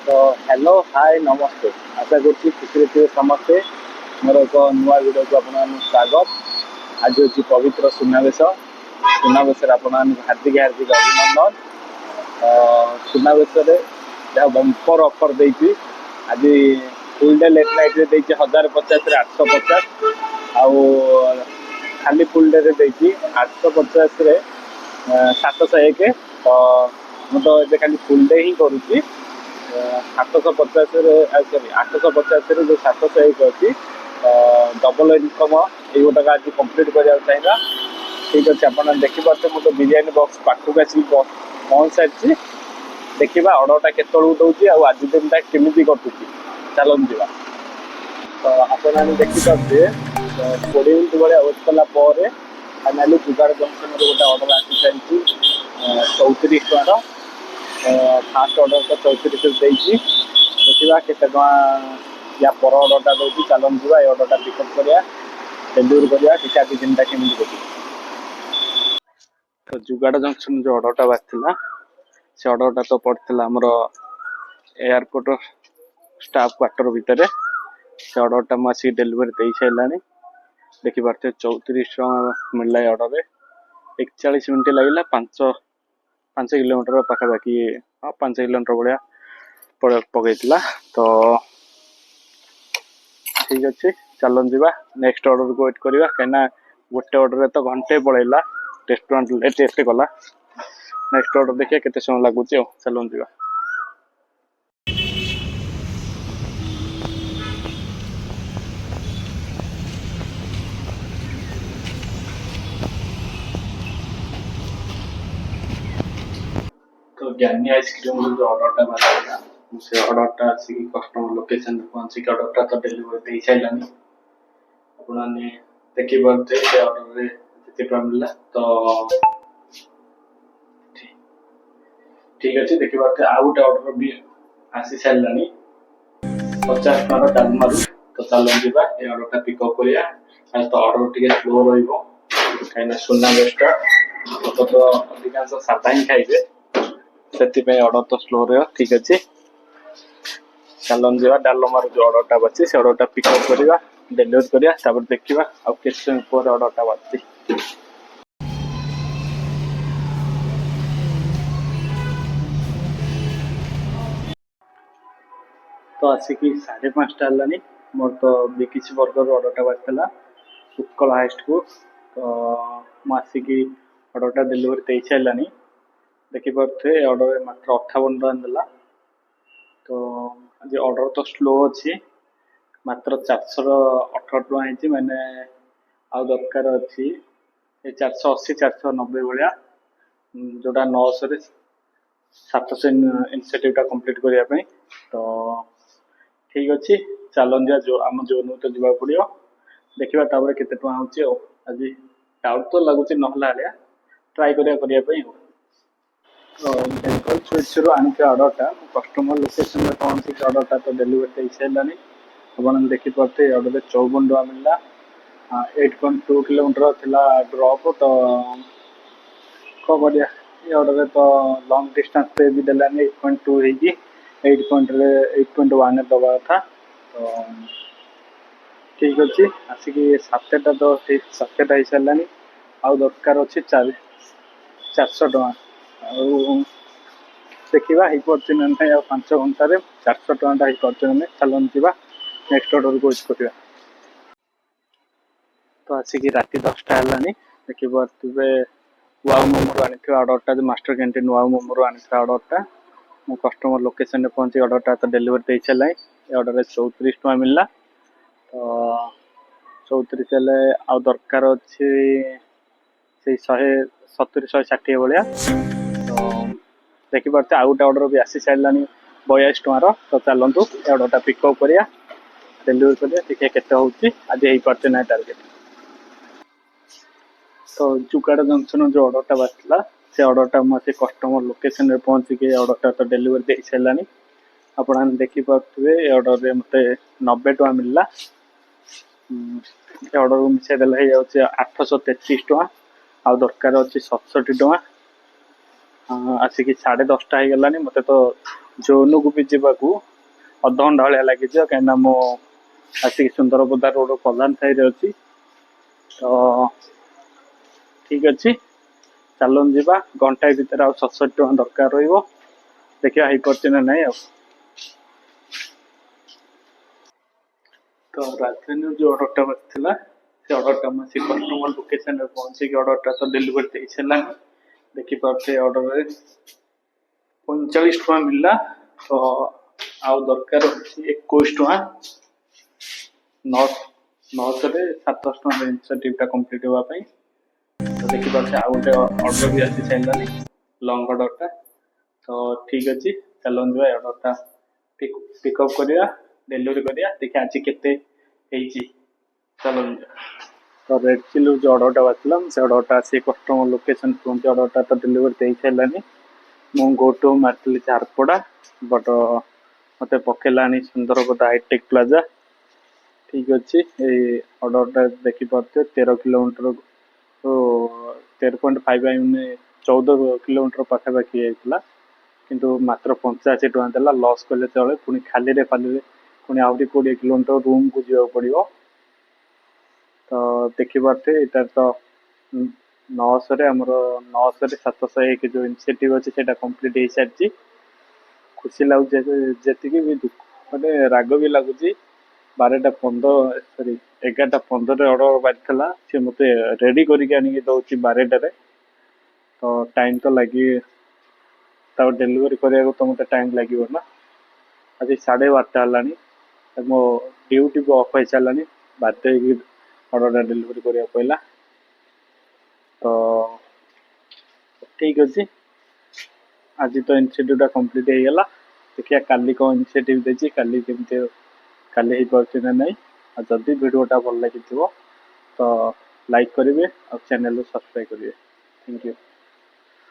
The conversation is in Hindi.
तो हेलो हाय नमस्ते आशा करुच्ची खुशी थे समस्ते मोर एक नुआ वीडियो को आपको स्वागत। आज हूँ पवित्र सुनावेश सुनावेश हार्दिक हार्दिक अभिनंदन। सुनावेश बंपर ऑफर देती आज फुल डे लेट नाइट रे 1050 850 आउ खाली फुल डे रे 850 रे 701 तो मैं तो ये खाली फुल डे ही करुच्ची 750 सॉरी 850 जो 701 अच्छी डबल इनकम ये गोटा आज कंप्लीट करा चाहिए। ठीक अच्छे आप देखिपे मुझे बिरियानी बॉक्स पाखक आसिक पहुँच सारी देखा अर्डरटा केतु दूसरी आज दिनटा केमी कटुची चलन जा तो आपने देखिपे 20 मिनट भाया वेट कलापर फाइनाली जुगाड़ जंक्शन गोटे अर्डर आसी सारी 34 टकर फास्ट अर्डर तो 34 देखा के या पर अर्डरटा दूसरी चलन जा अर्डरटा पिकअप करा डेलीवरी करा टीका दी दिन केमी देखिए। तो जुगाड़ जंक्शन जो अर्डरटा बाहर से अर्डरटा तो पड़ता आमर एयरपोर्ट स्टाफ क्वार्टर भितर से अर्डरटा मुझे डेलीवरी दे सारे देखिपे 34 टका मिलला अर्डर 41 मिनट लगे 5 किलोमीटर पाखापाखि 5 किलोमीटर भाया पकईला। तो ठीक अच्छे चलन जा नेक्स्ट अर्डर को वेट करवा कहीं गोटे अर्डर तो घंटे पड़ेगा रेस्टोरेंट लेट कला नेक्स्ट अर्डर देखिए केते समय लगुच चलन जा। तो ज्ञानी आइसक्रीम जो अर्डरटा बाहर से अर्डरटा आसिक कस्टमर लोकेशन पहुंचिक अर्डरटा तो डेलीवरी दे सारे आपने देखिपे से अर्डर केते मिलला। तो ठीक अच्छे देखिपे आउ गोटे अर्डर भी आसी सारे 50 टकर डालमारू तो चलन जा ये अर्डरटा पिकअप करा आज तो अर्डर टे स्लो रही सुना बेस्टा तो अधिकांश सादा ही खाइबे से अर्डर तो स्लो रहा। ठीक अच्छे चलन जा डालमार जो अर्डरटा बाची से अर्डरटा पिकअप करा डेलीवरी करा देखा आउ समय पर अर्डरटा बाची। तो आसिक 5:30 है मोर तो बिकिसी बर्गर अर्डरटा बाहर उत्कल हाइस्ट को तो मुझे अर्डरटा डेलीवरी दे सारे देखिपे अर्डर मात्र 58 टका देला। तो आज अर्डर तो स्लो अच्छी मात्र 418 टका मैंने आउ दरकार अच्छी 480 490 भाया जोटा 900 700 इनिशिएटिव कंप्लीट करने। तो ठीक अच्छे चलन जा जो आम जो तो जावा पड़ो देखा केते टका हो आज डाउट तो लगुच ना ट्राए करने। तो बेंगल स्वीट्स आनी अर्डरटा कस्टमर लोकेशन में पहुंचिक अर्डरटा तो डेलीवरी दे सारे आप देखिपे अर्डर 54 टका मिलला 8.2 किलोमीटर थिला ड्रॉप। तो कौन करिया ये अर्डर तो लॉन्ग डिस्टेंस पे भी देलानी 8.2 होगी 8.1 दबा था। तो ठीक अच्छे आसिक 7टा तो 7टा हो सारे आउ दरकार अच्छे 400 टका देखा हो पार्टी ना ना 5 घंटे 400 टकाटा हो पार्टी ना चलन जा नेक्स्ट अर्डर को वेट करवा। तो आसिक राति 10टा है देखिपे वाउ मोमोर आनी अर्डरटा जो मास्टर कैंटीन वाउ मोमोर आनी अर्डरटा मो कस्टमर लोकेशन में पहुंची अर्डरटा तो डेलीवरी दे सारे अर्डर 34 टका मिलला। तो 34 हेल्ले आउ दरकार अच्छे 170 160 भाया। तो देखिपे आउ गोटे अर्डर भी आसी सारे 42 टकर तो चलतु अर्डरटा पिकअप करा डेलीवरी करा देखिए केते होची आज हो पार्टी ना टार्गेट। तो जुगाड़ जंक्शन जो अर्डरटा बाहर से अर्डरटा मुझे कस्टमर लोकेशन में पहुंचिक अर्डरटा तो डेलीवरी दे सारे आप देखिपे अर्डर मत 90 टका मिलला अर्डर को मिसाई देला 833 टका आउ दरकार अच्छे 67 टका आसिक 10:30 हो गलानी मत तो ଜୋନକୁ ବି ଯିବାକୁ ଅଧଘଣ୍ଟା ଭଳିଆ ଲାଗିଯିବ, କାହିଁକିନା ମୁଁ ଆସିକି ସୁନ୍ଦରପଦା ରୋଡ ପ୍ରଧାନ ସାହିରେ ଅଛି। ତ ଠିକ ଅଛି, ଚାଲନ୍ତୁ ଯିବା। ଘଣ୍ଟାଏ ଭିତରେ ଆଉ 67 ଟଙ୍କା ଦରକାର ରହିବ, ଦେଖିବା ହେଇପାରୁଛି ନା ନାଇଁ। ଆଉ ତ ରାଜଧାନୀରୁ ଯୋଉ ଅର୍ଡରଟା ଆସିଥିଲା, ସେ ଅର୍ଡରଟା ମୁଁ ସେ କଷ୍ଟମର ଲୋକେସନରେ ପହଞ୍ଚିକି ଅର୍ଡରଟା ତ ଡେଲିଭରି ଦେଇ ସାରିଲାଣି। ଦେଖିପାରୁଛେ ଅର୍ଡରରେ 39 ଟଙ୍କା ମିଳିଲା। ତ ଆଉ ଦରକାର ଅଛି 21 ଟଙ୍କା। 900ରେ 700 ଟଙ୍କା ଇନିସିଏଟିଭଟା କମ୍ପ୍ଲିଟ୍ ହେବା ପାଇଁ। ତ ଦେଖିପାରୁଛେ ଆଉ ଗୋଟେ ଅର୍ଡର ବି ଆସି ସାରିଲାଣି, ଲଙ୍ଗ ଅର୍ଡରଟା। ତ ଠିକ ଅଛି, ଚାଲନ୍ତୁ ଯିବା ଅର୍ଡରଟା ପିକଅପ୍ କରିବା, ଡେଲିଭରି କରିବା। ଦେଖିବା ଆଜି କେତେ ହେଇଛି, ଚାଲନ୍ତୁ। ତ ରେଡ୍ ଚିଲ୍ଲିରୁ ଯୋଉ ଅର୍ଡରଟା ଆସିଥିଲା, ସେ ଅର୍ଡରଟା ଆସି କଷ୍ଟମର ଲୋକେସନ ପହଞ୍ଚି ଅର୍ଡରଟା ତ ଡେଲିଭରି ଦେଇ ସାରିଲାନି। ମୁଁ ଗୋ ଟୁ ମାରିଥିଲି ଝାରପଡ଼ା, ବଟ୍ ମତେ ପକେଇଲାଣି ସୁନ୍ଦରପଦା ହାଇଟେକ୍ ପ୍ଲାଜା। ଠିକ ଅଛି, ଏଇ ଅର୍ଡରଟା ଦେଖିପାରୁଥିବେ 13 କିଲୋମିଟର 13.5 ମାନେ 14 କିଲୋମିଟର ପାଖାପାଖି ହେଇଥିଲା, କିନ୍ତୁ ମାତ୍ର 85 ଟଙ୍କା ଦେଲା। ଲସ୍ କଲେ ଚଳେ, ପୁଣି ଖାଲିରେ ପୁଣି ଆହୁରି 20 କିଲୋମିଟର ରୁମକୁ ଯିବାକୁ ପଡିବ। ତ ଦେଖିପାରୁଥିବେ ଏଇଟା ତ 900ରେ 701 ଯୋଉ ଇନିସିଏଟିଭ ଅଛି ସେଇଟା କମ୍ପ୍ଲିଟ୍ ହେଇସାରିଛି। ଖୁସି ଲାଗୁଛି ଯେତିକି ବି ଦୁଃଖ, ମାନେ ରାଗ ବି ଲାଗୁଛି। 11:15ରେ ଅର୍ଡର ବାଜିଥିଲା, ସେ ମତେ ରେଡି କରିକି ଆଣିକି ଦଉଛି 12ଟାରେ। ତ ଟାଇମ ତ ତାକୁ ଡେଲିଭରି କରିବାକୁ ତ ମତେ ଟାଇମ ଲାଗିବ ନା। ଆଜି 12:30 ହେଲାଣି, ମୋ ଡ୍ୟୁଟି ବି ଅଫ୍ ହେଇସାରିଲାଣି, ବାଧ୍ୟ ହେଇକି ଅର୍ଡରଟା ଡେଲିଭରି କରିବାକୁ ପଡ଼ିଲା। ତ ଠିକ ଅଛି, ଆଜି ତ ଇନିସିଏଟିଭଟା କମ୍ପ୍ଲିଟ୍ ହେଇଗଲା। ଦେଖିବା କାଲି କ'ଣ ଇନିସିଏଟିଭ ଦେଇଛି, କାଲି ହେଇପାରୁଛି ନା ନାହିଁ। ଆଉ ଯଦି ଭିଡ଼ିଓଟା ଭଲ ଲାଗିଥିବ ତ ଲାଇକ୍ କରିବେ ଆଉ ଚ୍ୟାନେଲକୁ ସବସ୍କ୍ରାଇବ୍ କରିବେ। Thank you.